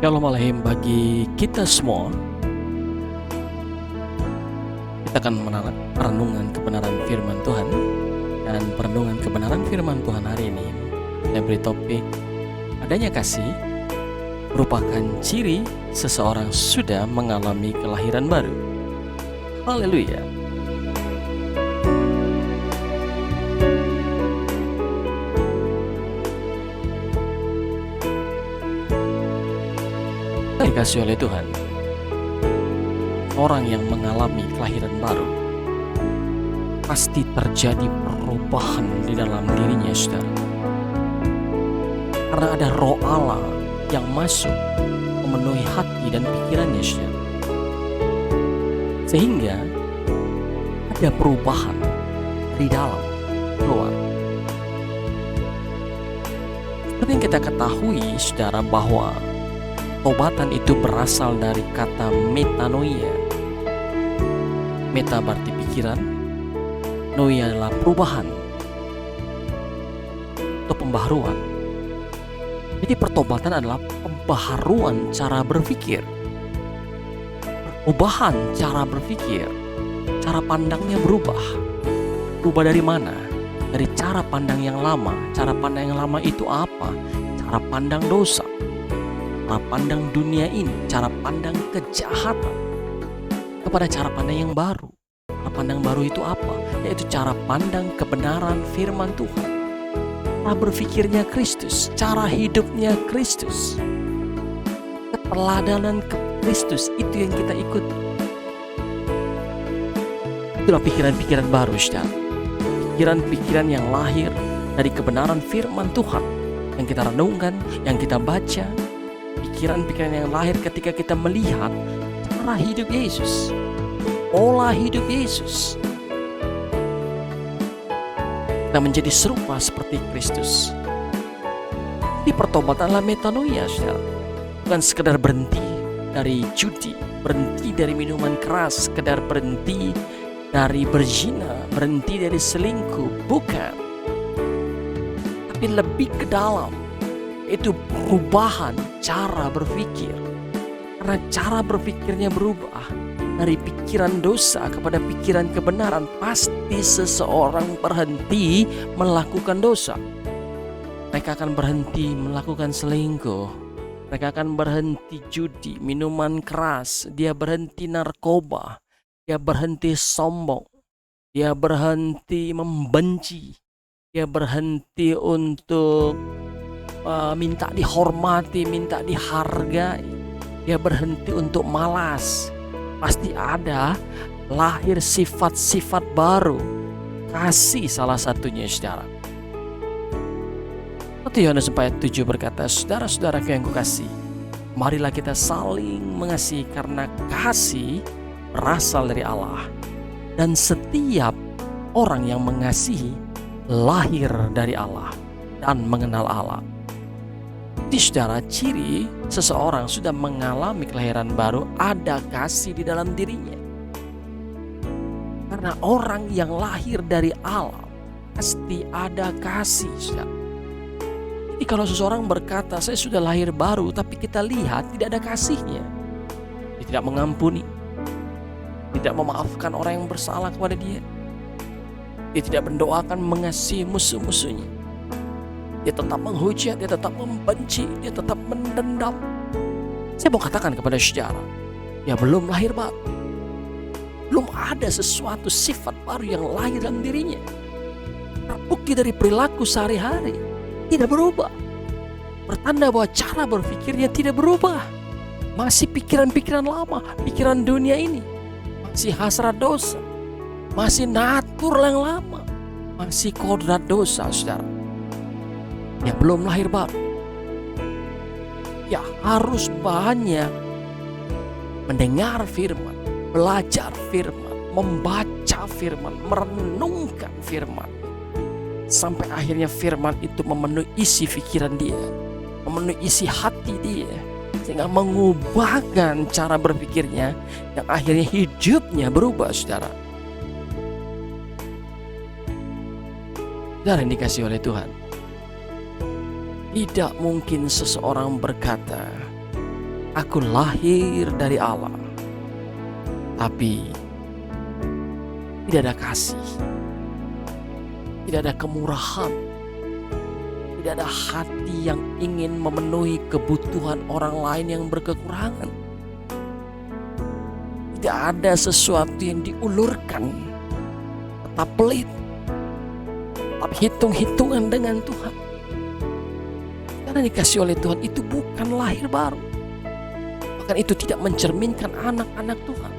Shalom Aleichem bagi kita semua. Kita akan merenungkan kebenaran firman Tuhan. Dan perenungan kebenaran firman Tuhan hari ini saya beri topik, adanya kasih merupakan ciri seseorang sudah mengalami kelahiran baru. Haleluya. Dikasih oleh Tuhan, orang yang mengalami kelahiran baru pasti terjadi perubahan di dalam dirinya, saudara. Karena ada roh Allah yang masuk memenuhi hati dan pikirannya, saudara. Sehingga ada perubahan dari dalam keluar. Seperti yang kita ketahui, saudara, bahwa tobatan itu berasal dari kata metanoia. Meta berarti pikiran, noia adalah perubahan atau pembaharuan. Jadi pertobatan adalah pembaharuan cara berpikir, perubahan cara berpikir, cara pandangnya berubah. Berubah dari mana? Dari cara pandang yang lama. Cara pandang yang lama itu apa? Cara pandang dosa, cara pandang dunia ini, cara pandang kejahatan, kepada cara pandang yang baru. Cara pandang baru itu apa? Yaitu cara pandang kebenaran firman Tuhan. Cara berpikirnya Kristus, cara hidupnya Kristus, keteladanan Kristus, itu yang kita ikuti. Itulah pikiran-pikiran baru, saudara. Pikiran-pikiran yang lahir dari kebenaran firman Tuhan, yang kita renungkan, yang kita baca. Pikiran-pikiran yang lahir ketika kita melihat cara hidup Yesus, pola hidup Yesus. Kita menjadi serupa seperti Kristus. Di pertobatan adalah metanoia, saudara. Bukan sekedar berhenti dari judi, berhenti dari minuman keras, sekedar berhenti dari berzina, berhenti dari selingkuh. Bukan. Tapi lebih ke dalam. Itu perubahan cara berpikir. Karena cara berpikirnya berubah dari pikiran dosa kepada pikiran kebenaran, pasti seseorang berhenti melakukan dosa. Mereka akan berhenti melakukan selingkuh. Mereka akan berhenti judi, minuman keras. Dia berhenti narkoba. Dia berhenti sombong. Dia berhenti membenci. Dia berhenti untuk minta dihormati, minta dihargai. Dia berhenti untuk malas. Pasti ada lahir sifat-sifat baru. Kasih salah satunya, saudara. 1 Yohanes 4:7 berkata, saudara-saudaraku yang kukasih, marilah kita saling mengasihi karena kasih berasal dari Allah. Dan setiap orang yang mengasihi lahir dari Allah dan mengenal Allah. Di saudara, ciri seseorang sudah mengalami kelahiran baru, ada kasih di dalam dirinya. Karena orang yang lahir dari Allah pasti ada kasih, saudara. Jadi kalau seseorang berkata saya sudah lahir baru, tapi kita lihat tidak ada kasihnya, dia tidak mengampuni, tidak memaafkan orang yang bersalah kepada dia, dia tidak mendoakan mengasihi musuh-musuhnya, dia tetap menghujat, dia tetap membenci, dia tetap mendendam. Saya mau katakan kepada saudara, dia belum lahir baru. Belum ada sesuatu sifat baru yang lahir dalam dirinya. Terbukti dari perilaku sehari-hari tidak berubah. Bertanda bahwa cara berpikirnya tidak berubah. Masih pikiran-pikiran lama, pikiran dunia ini. Masih hasrat dosa. Masih natur yang lama. Masih kodrat dosa, saudara. Ya belum lahir baru. Ya harus banyak mendengar firman, belajar firman, membaca firman, merenungkan firman, sampai akhirnya firman itu memenuhi isi pikiran dia, memenuhi isi hati dia, sehingga mengubahkan cara berpikirnya, yang akhirnya hidupnya berubah, saudara. Saudara yang dikasihi oleh Tuhan, tidak mungkin seseorang berkata Aku lahir dari Allah, tapi tidak ada kasih, tidak ada kemurahan, tidak ada hati yang ingin memenuhi kebutuhan orang lain yang berkekurangan. Tidak ada sesuatu yang diulurkan, tetap pelit, tetap hitung-hitungan dengan Tuhan. Karena dikasih oleh Tuhan itu bukan lahir baru. Bahkan itu tidak mencerminkan anak-anak Tuhan.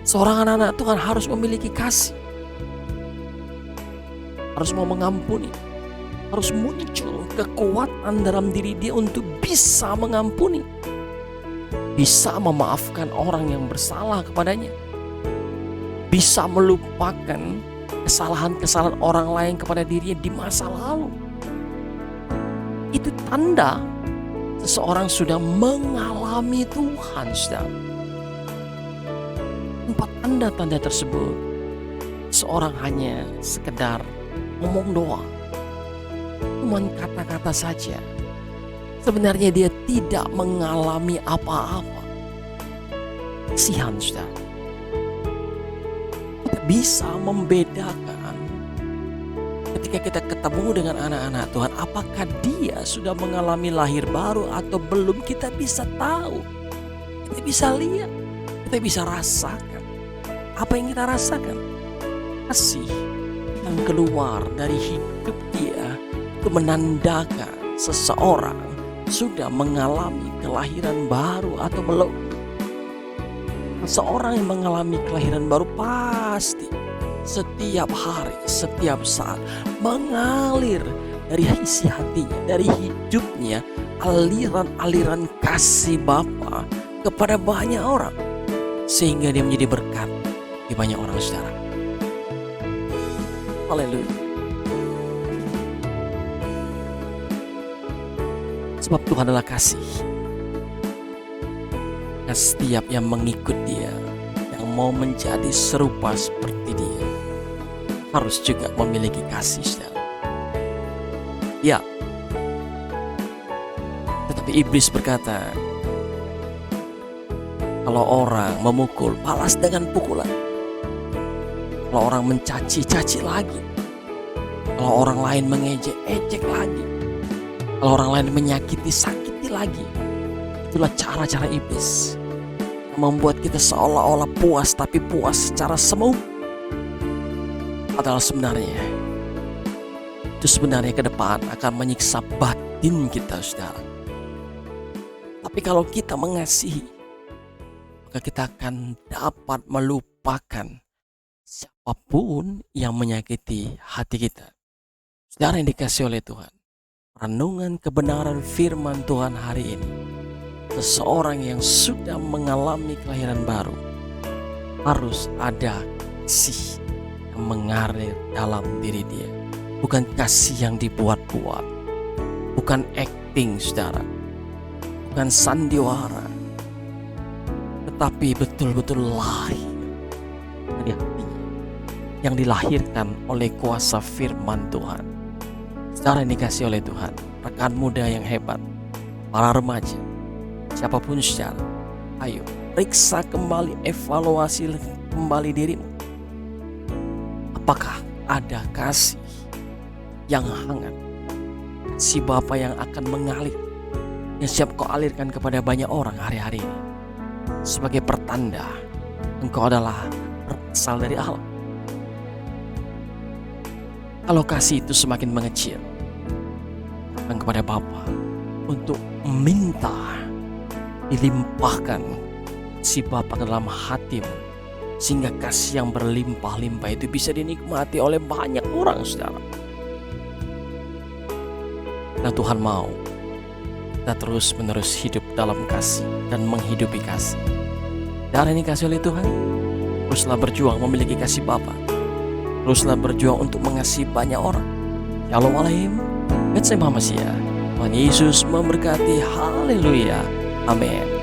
Seorang anak-anak Tuhan harus memiliki kasih, harus mau mengampuni, harus muncul kekuatan dalam diri dia untuk bisa mengampuni, bisa memaafkan orang yang bersalah kepadanya, bisa melupakan kesalahan-kesalahan orang lain kepada dirinya di masa lalu. Itu tanda seseorang sudah mengalami Tuhan, saudara. 4 tanda-tanda tersebut, seorang hanya sekedar ngomong doang, cuman kata-kata saja. Sebenarnya dia tidak mengalami apa-apa. Kasihan, saudara. Kita bisa membedakan ketika kita ketemu dengan anak-anak Tuhan, apakah dia sudah mengalami lahir baru atau belum. Kita bisa tahu, kita bisa lihat, kita bisa rasakan. Apa yang kita rasakan? Kasih yang keluar dari hidup dia itu menandakan seseorang sudah mengalami kelahiran baru atau belum. Seorang yang mengalami kelahiran baru pasti setiap hari, setiap saat mengalir dari isi hatinya, dari hidupnya, aliran-aliran kasih Bapa kepada banyak orang, sehingga dia menjadi berkat di banyak orang, saudara. Haleluya. Sebab Tuhan adalah kasih. Dan setiap yang mengikut dia, yang mau menjadi serupa seperti dia, harus juga memiliki kasih, saudara. Ya. Tetapi iblis berkata, kalau orang memukul, balas dengan pukulan. Kalau orang mencaci-caci lagi. Kalau orang lain mengejek-ejek lagi. Kalau orang lain menyakiti, sakiti lagi. Itulah cara-cara iblis, membuat kita seolah-olah puas, tapi puas secara semu. Padahal sebenarnya itu ke depan akan menyiksa batin kita, saudara. Tapi kalau kita mengasihi, maka kita akan dapat melupakan siapapun yang menyakiti hati kita. Saudara yang dikasih oleh Tuhan, renungan kebenaran firman Tuhan hari ini, seseorang yang sudah mengalami kelahiran baru harus ada kasih yang mengalir dalam diri dia. Bukan kasih yang dibuat-buat, bukan acting, saudara, bukan sandiwara, tetapi betul-betul lahir dari hati yang dilahirkan oleh kuasa firman Tuhan. Saudara yang dikasih oleh Tuhan, rekan muda yang hebat, para remaja, siapapun, saudara, ayo periksa kembali, evaluasi kembali dirimu. Apakah ada kasih yang hangat, si Bapa yang akan mengalir, yang siap kau alirkan kepada banyak orang hari-hari ini, sebagai pertanda engkau adalah berasal dari Allah. Kalau kasih itu semakin mengecil, datang kepada Bapa untuk minta dilimpahkan si Bapa ke dalam hatimu, sehingga kasih yang berlimpah-limpah itu bisa dinikmati oleh banyak orang, saudara. Nah, Tuhan mau kita terus-menerus hidup dalam kasih dan menghidupi kasih. Darah ini kasih oleh Tuhan, teruslah berjuang memiliki kasih Bapa. Teruslah berjuang untuk mengasihi banyak orang. Shalom alaihim. Tuhan Yesus memberkati. Haleluya. Amin.